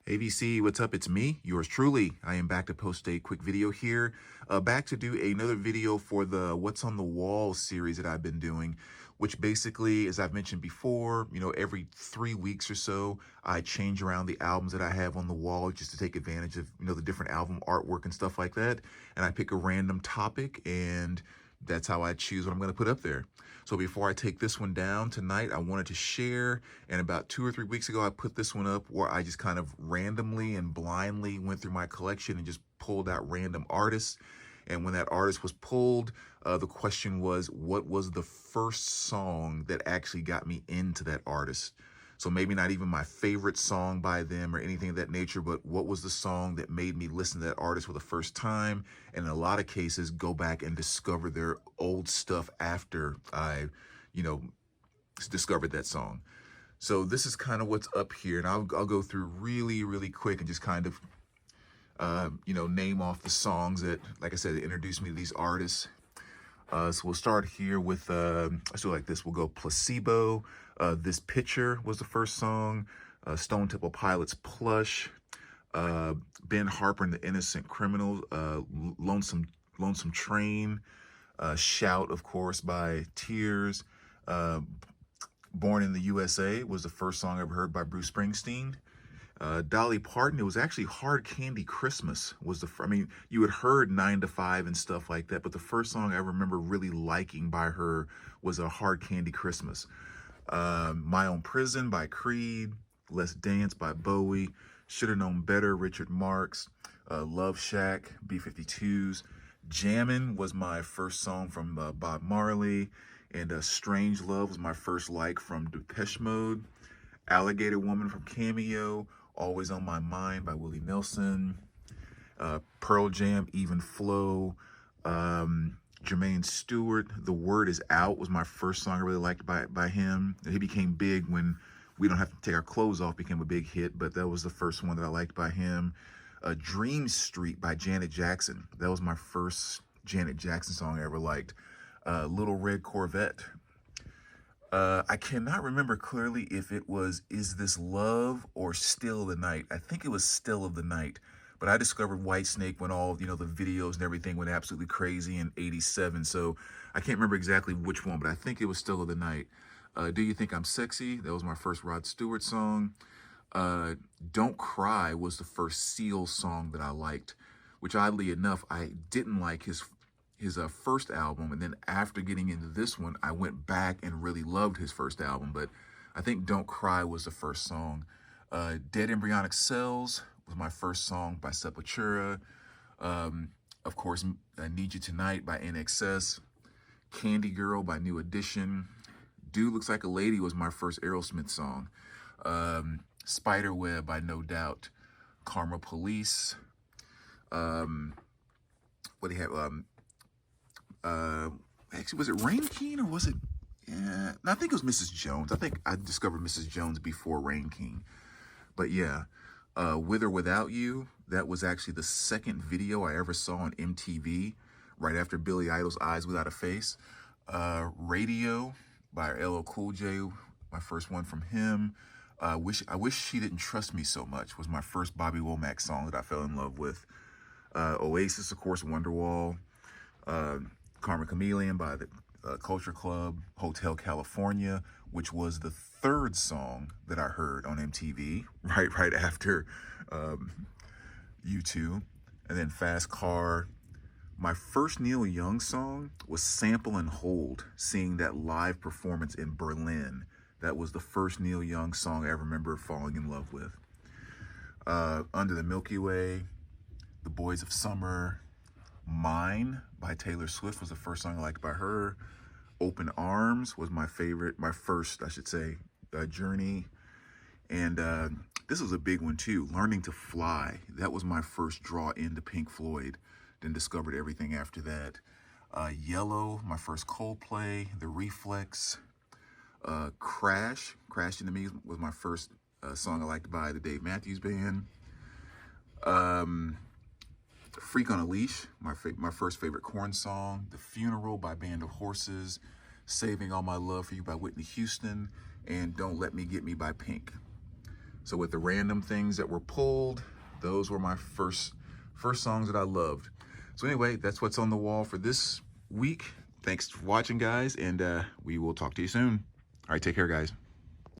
Hey VC, what's up? It's me, yours truly. I am back to post a quick video here. Back to do another video for the What's on the Wall series that I've been doing, which basically, as I've mentioned before, every 3 weeks or so, I change around the albums that I have on the wall just to take advantage of, the different album artwork and stuff like that. And I pick a random topic and that's how I choose what I'm going to put up there. So before I take this one down tonight, I wanted to share, and about 2 or 3 weeks ago, I put this one up where I just kind of randomly and blindly went through my collection and just pulled out random artists. And when that artist was pulled, the question was, what was the first song that actually got me into that artist? So maybe not even my favorite song by them or anything of that nature, but what was the song that made me listen to that artist for the first time? And in a lot of cases, go back and discover their old stuff after I, discovered that song. So this is kind of what's up here. And I'll go through really, really quick and just kind of, name off the songs that, like I said, that introduced me to these artists. So we'll start here with, let's do it like this. We'll go Placebo. This Picture was the first song. Stone Temple Pilots, Plush. Ben Harper and the Innocent Criminals. Lonesome Train. Shout, of course, by Tears. Born in the USA was the first song I ever heard by Bruce Springsteen. Dolly Parton, it was actually Hard Candy Christmas was you had heard 9 to 5 and stuff like that, but the first song I remember really liking by her was a Hard Candy Christmas. My Own Prison by Creed, Let's Dance by Bowie, Shoulda Known Better, Richard Marx, Love Shack, B-52s. Jammin' was my first song from Bob Marley, and Strange Love was my first like from Depeche Mode. Alligator Woman from Cameo, Always on My Mind by Willie Nelson, Pearl Jam, Even Flow, Jermaine Stewart, The Word Is Out was my first song I really liked by him. He became big when We Don't Have to Take Our Clothes Off became a big hit, but that was the first one that I liked by him. Dream Street by Janet Jackson. That was my first Janet Jackson song I ever liked. Little Red Corvette. I cannot remember clearly if it was Is This Love or Still of the Night. I think it was Still of the Night. But I discovered Whitesnake when all, the videos and everything went absolutely crazy in '87. So I can't remember exactly which one, but I think it was Still of the Night. Do You Think I'm Sexy? That was my first Rod Stewart song. Don't Cry was the first Seal song that I liked, which oddly enough, I didn't like his first album, and then after getting into this one, I went back and really loved his first album, but I think Don't Cry was the first song. Dead Embryonic Cells was my first song by Sepultura. Of course, Need You Tonight by NXS. Candy Girl by New Edition. Dude Looks Like a Lady was my first Aerosmith song. Spiderweb by No Doubt. Karma Police. What do you have? Actually, was it Rain King or was it? Yeah, no, I think it was Mrs. Jones. I think I discovered Mrs. Jones before Rain King. But yeah, With or Without You, that was actually the second video I ever saw on MTV, right after Billy Idol's Eyes Without a Face. Radio by LL Cool J, my first one from him. I Wish She Didn't Trust Me So Much was my first Bobby Womack song that I fell in love with. Oasis, of course, Wonderwall. Karma Chameleon by the Culture Club. Hotel California, which was the third song that I heard on MTV right after U2. And then Fast Car. My first Neil Young song was Sample and Hold, seeing that live performance in Berlin. That was the first Neil Young song I ever remember falling in love with. Under the Milky Way, The Boys of Summer. Mine by Taylor Swift was the first song I liked by her. Open Arms was my first, I should say, Journey. And this was a big one too, Learning to Fly. That was my first draw into Pink Floyd. Then discovered everything after that. Yellow, my first Coldplay. The Reflex. Crash Into Me was my first song I liked by the Dave Matthews Band. Freak on a Leash, my first favorite Korn song. The Funeral by Band of Horses. Saving All My Love for You by Whitney Houston. And Don't Let Me Get Me by Pink. So with the random things that were pulled, those were my first songs that I loved. So anyway, that's what's on the wall for this week. Thanks for watching, guys, and we will talk to you soon. All right, take care, guys.